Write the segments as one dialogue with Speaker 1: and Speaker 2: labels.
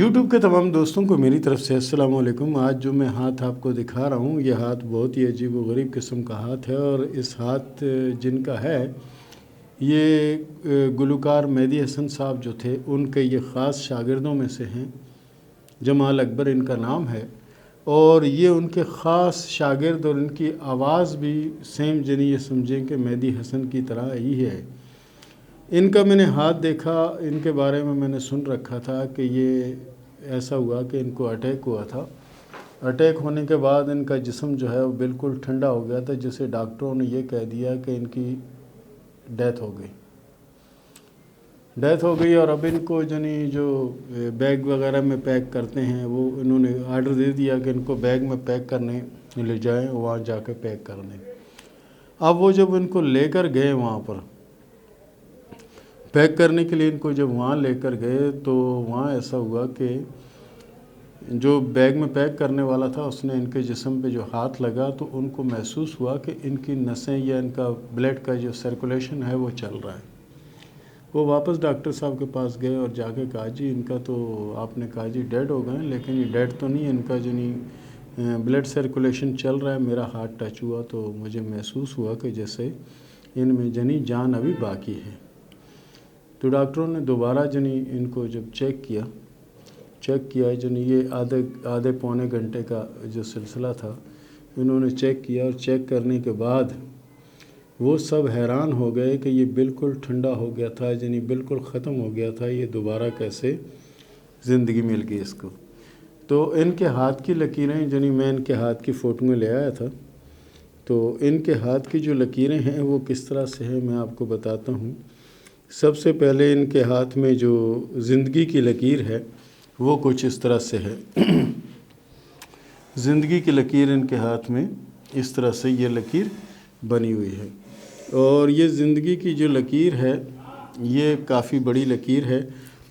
Speaker 1: YouTube کے تمام دوستوں کو میری طرف سے السلام علیکم۔ آج جو میں ہاتھ آپ کو دکھا رہا ہوں یہ ہاتھ بہت ہی عجیب و غریب قسم کا ہاتھ ہے، اور اس ہاتھ جن کا ہے یہ گلوکار مہدی حسن صاحب جو تھے ان کے یہ خاص شاگردوں میں سے ہیں۔ جمال اکبر ان کا نام ہے، اور یہ ان کے خاص شاگرد، اور ان کی آواز بھی سیم یہ سمجھیں کہ مہدی حسن کی طرح ہی ہے۔ ان کا میں نے ہاتھ دیکھا، ان کے بارے میں نے سن رکھا تھا کہ یہ ایسا ہوا کہ ان کو اٹیک ہوا تھا۔ اٹیک ہونے کے بعد ان کا جسم جو ہے وہ بالکل ٹھنڈا ہو گیا تھا، جسے ڈاکٹروں نے یہ کہہ دیا کہ ان کی ڈیتھ ہو گئی اور اب ان کو جو بیگ وغیرہ میں پیک کرتے ہیں وہ انہوں نے آرڈر دے دیا کہ ان کو بیگ میں پیک کرنے لے جائیں، وہاں جا کے پیک کر دیں۔ اب وہ جب ان کو لے کر گئے وہاں پر پیک کرنے کے لیے، ان کو جب وہاں لے کر گئے تو وہاں ایسا ہوا کہ جو بیگ میں پیک کرنے والا تھا اس نے ان کے جسم پہ جو ہاتھ لگا تو ان کو محسوس ہوا کہ ان کی نسیں یا ان کا بلڈ کا جو سرکولیشن ہے وہ چل رہا ہے۔ وہ واپس ڈاکٹر صاحب کے پاس گئے اور جا کے کہا جی ان کا تو آپ نے کہا جی ڈیڈ ہو گئے ہیں، لیکن یہ ڈیڈ تو نہیں، ان کا بلڈ سرکولیشن چل رہا ہے۔ میرا ہاتھ ٹچ ہوا تو مجھے محسوس ہوا کہ جیسے ان میں جان ابھی باقی ہے۔ تو ڈاکٹروں نے دوبارہ ان کو جب چیک کیا یہ آدھے پونے گھنٹے کا جو سلسلہ تھا، انہوں نے چیک کیا، اور چیک کرنے کے بعد وہ سب حیران ہو گئے کہ یہ بالکل ٹھنڈا ہو گیا تھا، بالکل ختم ہو گیا تھا، یہ دوبارہ کیسے زندگی مل گئی اس کو۔ تو ان کے ہاتھ کی لکیریں میں ان کے ہاتھ کی فوٹو میں لے آیا تھا، تو ان کے ہاتھ کی جو لکیریں ہیں وہ کس طرح سے ہیں میں آپ کو بتاتا ہوں۔ سب سے پہلے ان کے ہاتھ میں جو زندگی کی لکیر ہے وہ کچھ اس طرح سے ہے۔ زندگی کی لکیر ان کے ہاتھ میں اس طرح سے یہ لکیر بنی ہوئی ہے، اور یہ زندگی کی جو لکیر ہے یہ کافی بڑی لکیر ہے۔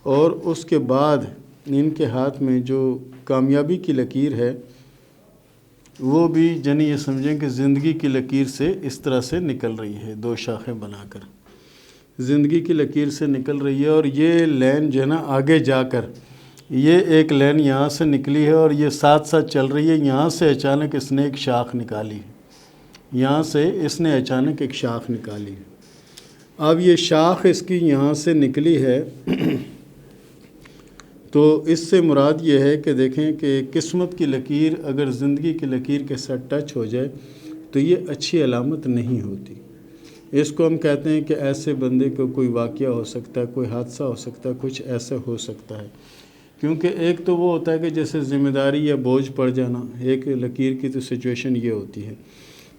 Speaker 1: اور اس کے بعد ان کے ہاتھ میں جو کامیابی کی لکیر ہے وہ بھی یہ سمجھیں کہ زندگی کی لکیر سے اس طرح سے نکل رہی ہے، دو شاخیں بنا کر زندگی کی لکیر سے نکل رہی ہے۔ اور یہ لین آگے جا کر یہ ایک لین یہاں سے نکلی ہے، اور یہ ساتھ ساتھ چل رہی ہے۔ یہاں سے اچانک اس نے ایک شاخ نکالی ہے، اچانک ایک شاخ نکالی ہے۔ اب یہ شاخ اس کی یہاں سے نکلی ہے تو اس سے مراد یہ ہے کہ دیکھیں کہ قسمت کی لکیر اگر زندگی کی لکیر کے ساتھ ٹچ ہو جائے تو یہ اچھی علامت نہیں ہوتی۔ اس کو ہم کہتے ہیں کہ ایسے بندے کو کوئی واقعہ ہو سکتا ہے، کوئی حادثہ ہو سکتا ہے، کچھ ایسا ہو سکتا ہے۔ کیونکہ ایک تو وہ ہوتا ہے کہ جیسے ذمہ داری یا بوجھ پڑ جانا، ایک لکیر کی تو سچویشن یہ ہوتی ہے،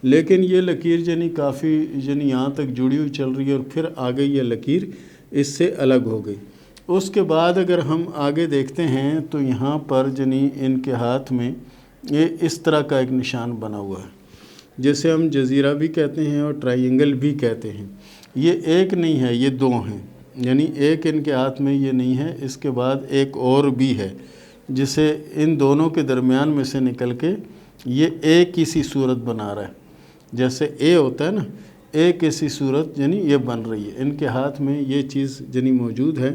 Speaker 1: لیکن یہ لکیر کافی یہاں تک جڑی ہوئی چل رہی ہے، اور پھر آگے یہ لکیر اس سے الگ ہو گئی۔ اس کے بعد اگر ہم آگے دیکھتے ہیں تو یہاں پر ان کے ہاتھ میں یہ اس طرح کا ایک نشان بنا ہوا ہے، جسے ہم جزیرہ بھی کہتے ہیں اور ٹرائنگل بھی کہتے ہیں۔ یہ ایک نہیں ہے، یہ دو ہیں، ایک ان کے ہاتھ میں یہ نہیں ہے، اس کے بعد ایک اور بھی ہے جسے ان دونوں کے درمیان میں سے نکل کے یہ ایک کسی صورت بنا رہا ہے، جیسے اے ہوتا ہے نا، ایک کسی صورت یہ بن رہی ہے۔ ان کے ہاتھ میں یہ چیز موجود ہے،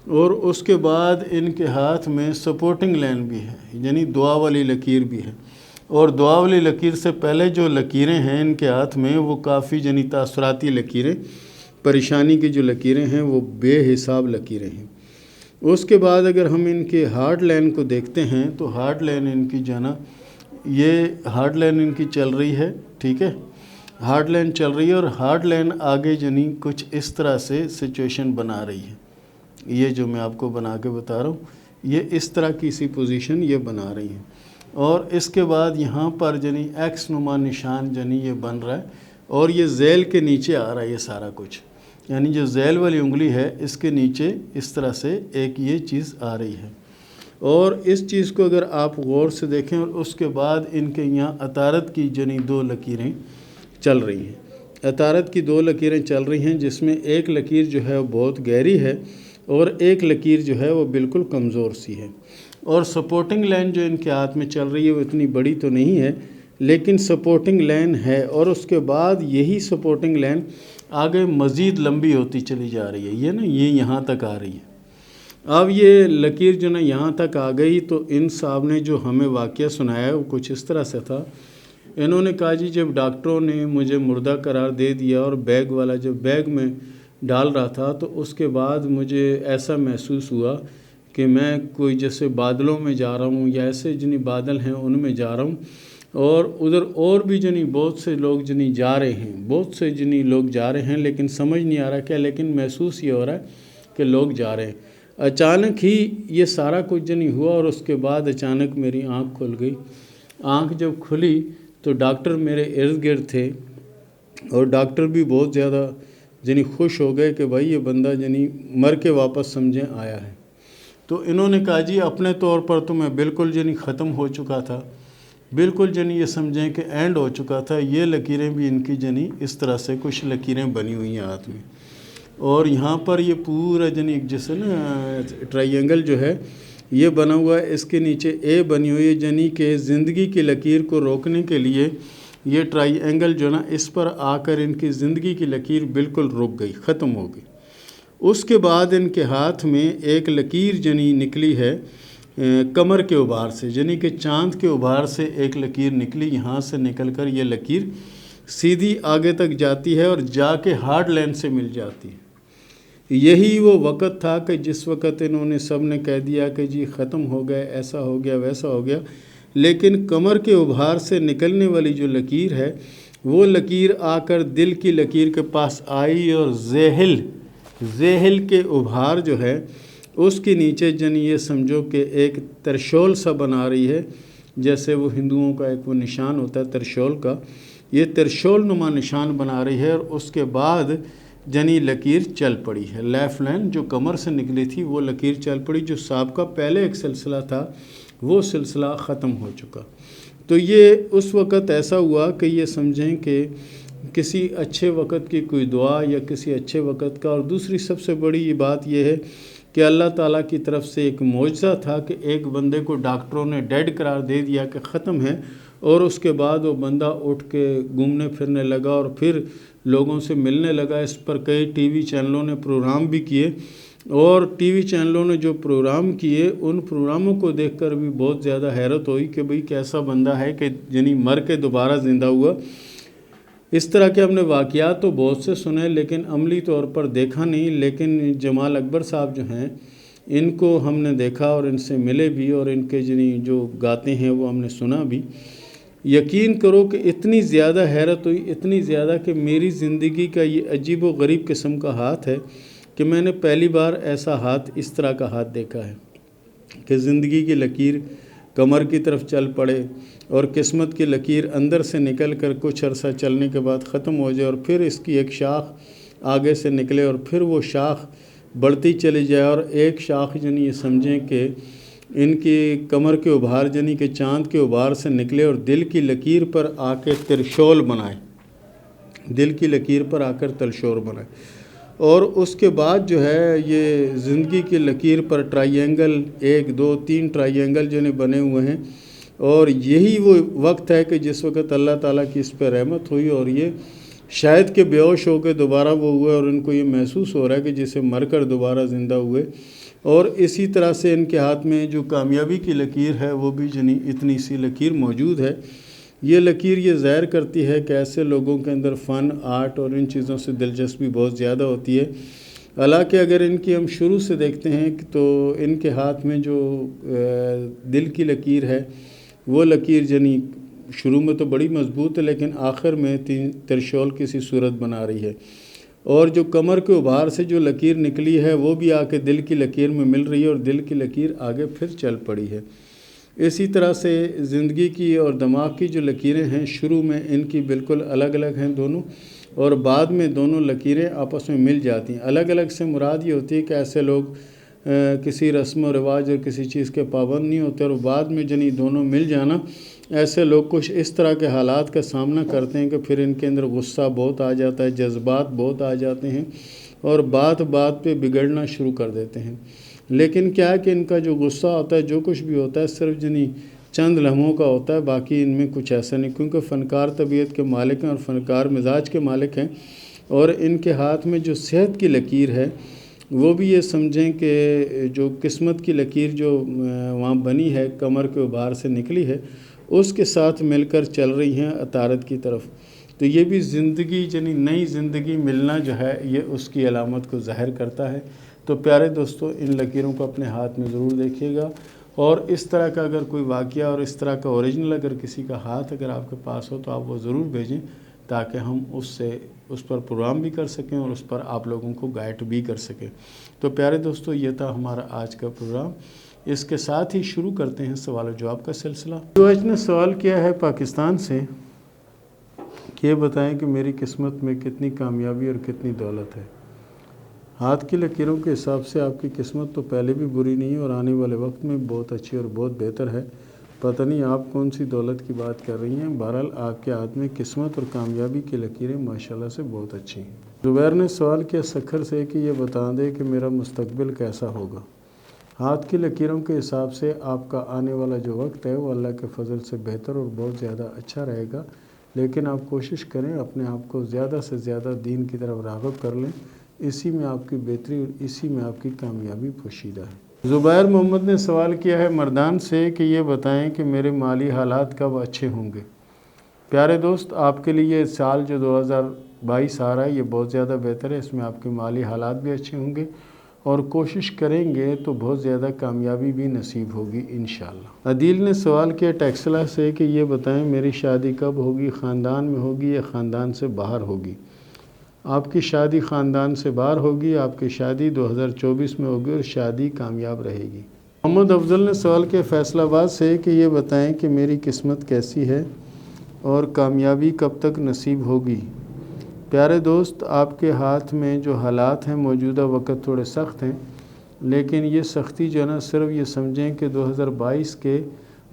Speaker 1: اور اس کے بعد ان کے ہاتھ میں سپورٹنگ لائن بھی ہے، دعا والی لکیر بھی ہے۔ اور دعا والی لکیر سے پہلے جو لکیریں ہیں ان کے ہاتھ میں وہ کافی تاثراتی لکیریں، پریشانی کی جو لکیریں ہیں وہ بے حساب لکیریں ہیں۔ اس کے بعد اگر ہم ان کے ہارڈ لائن کو دیکھتے ہیں تو ہارڈ لائن ان کی یہ ہارڈ لائن ان کی چل رہی ہے، ٹھیک ہے، ہارڈ لائن چل رہی ہے، اور ہارڈ لائن آگے کچھ اس طرح سے سچویشن بنا رہی ہے۔ یہ جو میں آپ کو بنا کے بتا رہا ہوں یہ اس طرح کی سی پوزیشن یہ بنا رہی ہیں، اور اس کے بعد یہاں پر ایکس نما نشان یہ بن رہا ہے، اور یہ ذیل کے نیچے آ رہا ہے یہ سارا کچھ، جو ذیل والی انگلی ہے اس کے نیچے اس طرح سے ایک یہ چیز آ رہی ہے۔ اور اس چیز کو اگر آپ غور سے دیکھیں، اور اس کے بعد ان کے یہاں عطارد کی دو لکیریں چل رہی ہیں، عطارد کی دو لکیریں چل رہی ہیں، جس میں ایک لکیر جو ہے وہ بہت گہری ہے، اور ایک لکیر جو ہے وہ بالکل کمزور سی ہے۔ اور سپورٹنگ لائن جو ان کے ہاتھ میں چل رہی ہے وہ اتنی بڑی تو نہیں ہے، لیکن سپورٹنگ لائن ہے، اور اس کے بعد یہی سپورٹنگ لائن آگے مزید لمبی ہوتی چلی جا رہی ہے، یہ یہاں تک آ رہی ہے۔ اب یہ لکیر جو نا یہاں تک آ گئی تو ان صاحب نے جو ہمیں واقعہ سنایا وہ کچھ اس طرح سے تھا. انہوں نے کہا جی جب ڈاکٹروں نے مجھے مردہ قرار دے دیا اور بیگ والا جب بیگ میں ڈال رہا تھا تو اس کے بعد مجھے ایسا محسوس ہوا کہ میں کوئی جیسے بادلوں میں جا رہا ہوں یا ایسے جنی بادل ہیں ان میں جا رہا ہوں اور ادھر اور بھی جنی بہت سے لوگ جنی جا رہے ہیں بہت سے جنی لوگ جا رہے ہیں لیکن سمجھ نہیں آ رہا کیا لیکن محسوس یہ ہو رہا ہے کہ لوگ جا رہے ہیں. اچانک ہی یہ سارا کچھ جنی ہوا اور اس کے بعد اچانک میری آنکھ کھل گئی. آنکھ جب کھلی تو ڈاکٹر میرے ارد گرد تھے اور ڈاکٹر بھی بہت زیادہ جنی خوش ہو گئے کہ بھائی یہ بندہ جنی مر کے واپس سمجھیں آیا ہے. تو انہوں نے کہا جی اپنے طور پر تو میں بالکل جنی ختم ہو چکا تھا, بالکل جنی یہ سمجھیں کہ اینڈ ہو چکا تھا. یہ لکیریں بھی ان کی جنی اس طرح سے کچھ لکیریں بنی ہوئی ہیں ہاتھ میں اور یہاں پر یہ پورا جنی ایک جیسے نا ٹرائی اینگل جو ہے یہ بنا ہوا ہے, اس کے نیچے اے بنی ہوئی ہے جنی کہ زندگی کی لکیر کو روکنے کے لیے یہ ٹرائی اینگل جو نا اس پر آ کر ان کی زندگی کی لکیر بالکل رک گئی, ختم ہو گئی. اس کے بعد ان کے ہاتھ میں ایک لکیر جنی نکلی ہے کمر کے ابھار سے, جنی کہ چاند کے ابھار سے ایک لکیر نکلی, یہاں سے نکل کر یہ لکیر سیدھی آگے تک جاتی ہے اور جا کے ہارڈ لائن سے مل جاتی ہے. یہی وہ وقت تھا کہ جس وقت انہوں نے سب نے کہہ دیا کہ جی ختم ہو گئے, ایسا ہو گیا ویسا ہو گیا, لیکن کمر کے ابھار سے نکلنے والی جو لکیر ہے وہ لکیر آ کر دل کی لکیر کے پاس آئی اور ذہل کے ابھار جو ہے اس کے نیچے جنی یہ سمجھو کہ ایک ترشول سا بنا رہی ہے, جیسے وہ ہندوؤں کا ایک وہ نشان ہوتا ہے ترشول کا, یہ ترشول نما نشان بنا رہی ہے اور اس کے بعد جنی لکیر چل پڑی ہے. لیفٹ لائن جو کمر سے نکلی تھی وہ لکیر چل پڑی, جو سابقہ پہلے ایک سلسلہ تھا وہ سلسلہ ختم ہو چکا. تو یہ اس وقت ایسا ہوا کہ یہ سمجھیں کہ کسی اچھے وقت کی کوئی دعا یا کسی اچھے وقت کا, اور دوسری سب سے بڑی بات یہ ہے کہ اللہ تعالیٰ کی طرف سے ایک معجزہ تھا کہ ایک بندے کو ڈاکٹروں نے ڈیڈ قرار دے دیا کہ ختم ہے, اور اس کے بعد وہ بندہ اٹھ کے گھومنے پھرنے لگا اور پھر لوگوں سے ملنے لگا. اس پر کئی ٹی وی چینلوں نے پروگرام بھی کیے اور ٹی وی چینلوں نے جو پروگرام کیے ان پروگراموں کو دیکھ کر بھی بہت زیادہ حیرت ہوئی کہ بھئی کیسا بندہ ہے کہ جنی مر کے دوبارہ زندہ ہوا. اس طرح کے ہم نے واقعات تو بہت سے سنے لیکن عملی طور پر دیکھا نہیں. لیکن جمال اکبر صاحب جو ہیں ان کو ہم نے دیکھا اور ان سے ملے بھی اور ان کے جنی جو گاتے ہیں وہ ہم نے سنا بھی. یقین کرو کہ اتنی زیادہ حیرت ہوئی, اتنی زیادہ کہ میری زندگی کا یہ عجیب و غریب قسم کا ہاتھ ہے کہ میں نے پہلی بار ایسا ہاتھ اس طرح کا ہاتھ دیکھا ہے کہ زندگی کی لکیر کمر کی طرف چل پڑے اور قسمت کی لکیر اندر سے نکل کر کچھ عرصہ چلنے کے بعد ختم ہو جائے اور پھر اس کی ایک شاخ آگے سے نکلے اور پھر وہ شاخ بڑھتی چلی جائے اور ایک شاخ جنی یہ سمجھیں کہ ان کی کمر کے ابھار جنی کہ چاند کے ابھار سے نکلے اور دل کی لکیر پر آ کے ترشول بنائے, دل کی لکیر پر آ کر ترشول بنائے. اور اس کے بعد جو ہے یہ زندگی کی لکیر پر ٹرائی اینگل 1 2 3 ٹرائی اینگل جو بنے ہوئے ہیں, اور یہی وہ وقت ہے کہ جس وقت اللہ تعالیٰ کی اس پہ رحمت ہوئی اور یہ شاید کہ بے ہوش ہو کے دوبارہ وہ ہوئے اور ان کو یہ محسوس ہو رہا ہے کہ جسے مر کر دوبارہ زندہ ہوئے. اور اسی طرح سے ان کے ہاتھ میں جو کامیابی کی لکیر ہے وہ بھی جنی اتنی سی لکیر موجود ہے. یہ لکیر یہ ظاہر کرتی ہے کہ ایسے لوگوں کے اندر فن آرٹ اور ان چیزوں سے دلچسپی بہت زیادہ ہوتی ہے. حالانکہ اگر ان کی ہم شروع سے دیکھتے ہیں تو ان کے ہاتھ میں جو دل کی لکیر ہے وہ لکیر جنی شروع میں تو بڑی مضبوط ہے لیکن آخر میں ترشول کی سی صورت بنا رہی ہے. اور جو کمر کے ابھار سے جو لکیر نکلی ہے وہ بھی آ کے دل کی لکیر میں مل رہی ہے اور دل کی لکیر آگے پھر چل پڑی ہے. اسی طرح سے زندگی کی اور دماغ کی جو لکیریں ہیں شروع میں ان کی بالکل الگ الگ ہیں دونوں, اور بعد میں دونوں لکیریں آپس میں مل جاتی ہیں. الگ الگ سے مراد یہ ہوتی ہے کہ ایسے لوگ کسی رسم و رواج اور کسی چیز کے پابند نہیں ہوتے اور بعد میں جنی دونوں مل جانا, ایسے لوگ کچھ اس طرح کے حالات کا سامنا کرتے ہیں کہ پھر ان کے اندر غصہ بہت آ جاتا ہے, جذبات بہت آ جاتے ہیں اور بات بات پہ بگڑنا شروع کر دیتے ہیں. لیکن کیا ہے کہ ان کا جو غصہ ہوتا ہے جو کچھ بھی ہوتا ہے صرف جنی چند لمحوں کا ہوتا ہے, باقی ان میں کچھ ایسا نہیں, کیونکہ فنکار طبیعت کے مالک ہیں اور فنکار مزاج کے مالک ہیں. اور ان کے ہاتھ میں جو صحت کی لکیر ہے وہ بھی یہ سمجھیں کہ جو قسمت کی لکیر جو وہاں بنی ہے، کمر کے ابھار سے نکلی ہے، اس کے ساتھ مل کر چل رہی ہیں عطارد کی طرف، تو یہ بھی زندگی یعنی نئی زندگی ملنا جو ہے یہ اس کی علامت کو ظاہر کرتا ہے۔ تو پیارے دوستو، ان لکیروں کو اپنے ہاتھ میں ضرور دیکھیے گا، اور اس طرح کا اگر کوئی واقعہ اور اس طرح کا اوریجنل اگر کسی کا ہاتھ اگر آپ کے پاس ہو تو آپ وہ ضرور بھیجیں، تاکہ ہم اس پر پروگرام بھی کر سکیں اور اس پر آپ لوگوں کو گائیڈ بھی کر سکیں۔ تو پیارے دوستو، یہ تھا ہمارا آج کا پروگرام۔ اس کے ساتھ ہی شروع کرتے ہیں سوال و جواب کا سلسلہ۔ جو آج نے سوال کیا ہے پاکستان سے کہ یہ بتائیں کہ میری قسمت میں کتنی کامیابی اور کتنی دولت ہے۔ ہاتھ کی لکیروں کے حساب سے آپ کی قسمت تو پہلے بھی بری نہیں ہے اور آنے والے وقت میں بہت اچھی اور بہت بہتر ہے۔ پتہ نہیں آپ کون سی دولت کی بات کر رہی ہیں، بہرحال آپ کے ہاتھ میں قسمت اور کامیابی کی لکیریں ماشاءاللہ سے بہت اچھی ہیں۔ زبیر نے سوال کیا سکھر سے کہ یہ بتا دے کہ میرا مستقبل کیسا ہوگا۔ ہاتھ کی لکیروں کے حساب سے آپ کا آنے والا جو وقت ہے وہ اللہ کے فضل سے بہتر اور بہت زیادہ اچھا رہے گا، لیکن آپ کوشش کریں اپنے آپ کو زیادہ سے زیادہ دین کی طرف راغب کر لیں، اسی میں آپ کی بہتری اور اسی میں آپ کی کامیابی پوشیدہ ہے۔ زبیر محمد نے سوال کیا ہے مردان سے کہ یہ بتائیں کہ میرے مالی حالات کب اچھے ہوں گے۔ پیارے دوست، آپ کے لیے سال جو 2022 آ رہا ہے یہ بہت زیادہ بہتر ہے، اس میں آپ کے مالی حالات بھی اچھے ہوں گے اور کوشش کریں گے تو بہت زیادہ کامیابی بھی نصیب ہوگی انشاءاللہ۔ عدیل نے سوال کیا ٹیکسلا سے کہ یہ بتائیں میری شادی کب ہوگی، خاندان میں ہوگی یا خاندان سے باہر ہوگی۔ آپ کی شادی خاندان سے باہر ہوگی، آپ کی شادی 2024 میں ہوگی اور شادی کامیاب رہے گی۔ محمد افضل نے سوال کیا فیصل آباد سے کہ یہ بتائیں کہ میری قسمت کیسی ہے اور کامیابی کب تک نصیب ہوگی۔ پیارے دوست، آپ کے ہاتھ میں جو حالات ہیں موجودہ وقت تھوڑے سخت ہیں، لیکن یہ سختی جو ہے نا صرف یہ سمجھیں کہ 2022 کے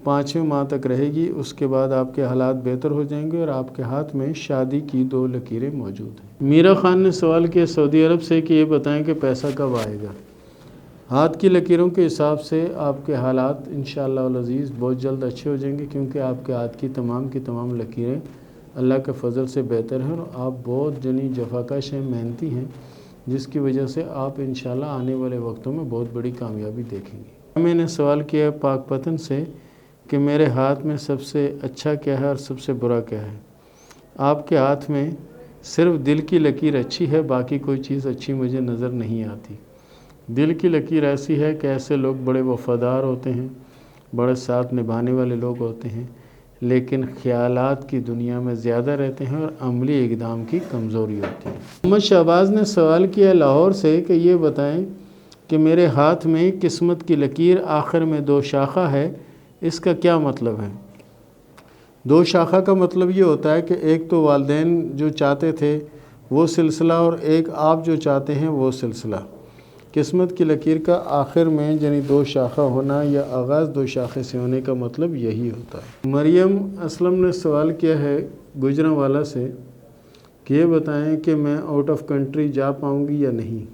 Speaker 1: 5ویں ماہ تک رہے گی، اس کے بعد آپ کے حالات بہتر ہو جائیں گے اور آپ کے ہاتھ میں شادی کی 2 لکیریں موجود ہیں۔ میرا خان نے سوال کیا سعودی عرب سے کہ یہ بتائیں کہ پیسہ کب آئے گا۔ ہاتھ کی لکیروں کے حساب سے آپ کے حالات انشاءاللہ العزیز بہت جلد اچھے ہو جائیں گے، کیونکہ آپ کے ہاتھ کی تمام لکیریں اللہ کے فضل سے بہتر ہیں اور آپ بہت جفاکش ہیں، محنتی ہیں، جس کی وجہ سے آپ انشاءاللہ آنے والے وقتوں میں بہت بڑی کامیابی دیکھیں گے۔ میں نے سوال کیا پاک پتن سے کہ میرے ہاتھ میں سب سے اچھا کیا ہے اور سب سے برا کیا ہے۔ آپ کے ہاتھ میں صرف دل کی لکیر اچھی ہے، باقی کوئی چیز اچھی مجھے نظر نہیں آتی۔ دل کی لکیر ایسی ہے کہ ایسے لوگ بڑے وفادار ہوتے ہیں، بڑے ساتھ نبھانے والے لوگ ہوتے ہیں، لیکن خیالات کی دنیا میں زیادہ رہتے ہیں اور عملی اقدام کی کمزوری ہوتی ہے۔ محمد شہباز نے سوال کیا لاہور سے کہ یہ بتائیں کہ میرے ہاتھ میں قسمت کی لکیر آخر میں 2 شاخہ ہے، اس کا کیا مطلب ہے؟ 2 شاخہ کا مطلب یہ ہوتا ہے کہ ایک تو والدین جو چاہتے تھے وہ سلسلہ اور ایک آپ جو چاہتے ہیں وہ سلسلہ۔ قسمت کی لکیر کا آخر میں یعنی 2 شاخہ ہونا یا آغاز 2 شاخے سے ہونے کا مطلب یہی ہوتا ہے۔ مریم اسلم نے سوال کیا ہے گجرانوالہ سے کہ یہ بتائیں کہ میں آؤٹ آف کنٹری جا پاؤں گی یا نہیں۔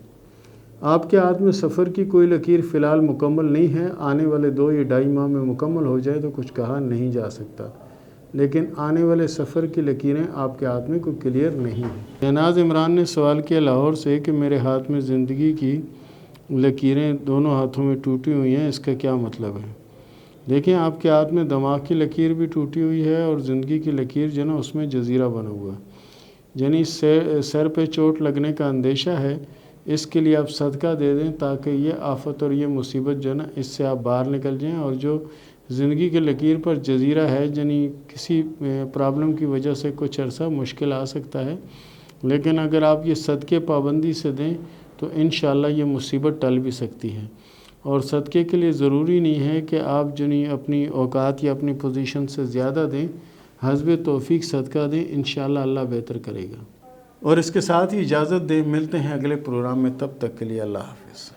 Speaker 1: آپ کے ہاتھ میں سفر کی کوئی لکیر فی الحال مکمل نہیں ہے، آنے والے 2 یا 2.5 ماہ میں مکمل ہو جائے تو کچھ کہا نہیں جا سکتا، لیکن آنے والے سفر کی لکیریں آپ کے ہاتھ میں کوئی کلیئر نہیں ہیں۔ شہناز عمران نے سوال کیا لاہور سے کہ میرے ہاتھ میں زندگی کی لکیریں دونوں ہاتھوں میں ٹوٹی ہوئی ہیں، اس کا کیا مطلب ہے؟ دیکھیں، آپ کے ہاتھ میں دماغ کی لکیر بھی ٹوٹی ہوئی ہے اور زندگی کی لکیر جو نا اس میں جزیرہ بنا ہوا ہے، یعنی سر پہ چوٹ لگنے کا اندیشہ ہے۔ اس کے لیے آپ صدقہ دے دیں تاکہ یہ آفت اور یہ مصیبت جو ہے نا اس سے آپ باہر نکل جائیں، اور جو زندگی کی لکیر پر جزیرہ ہے یعنی کسی پرابلم کی وجہ سے کچھ عرصہ مشکل آ سکتا ہے، لیکن اگر آپ یہ صدقے پابندی سے دیں تو انشاءاللہ یہ مصیبت ٹل بھی سکتی ہے۔ اور صدقے کے لیے ضروری نہیں ہے کہ آپ اپنی اوقات یا اپنی پوزیشن سے زیادہ دیں، حسب توفیق صدقہ دیں، انشاءاللہ اللہ بہتر کرے گا۔ اور اس کے ساتھ ہی اجازت دیں، ملتے ہیں اگلے پروگرام میں، تب تک کے لیے اللہ حافظ۔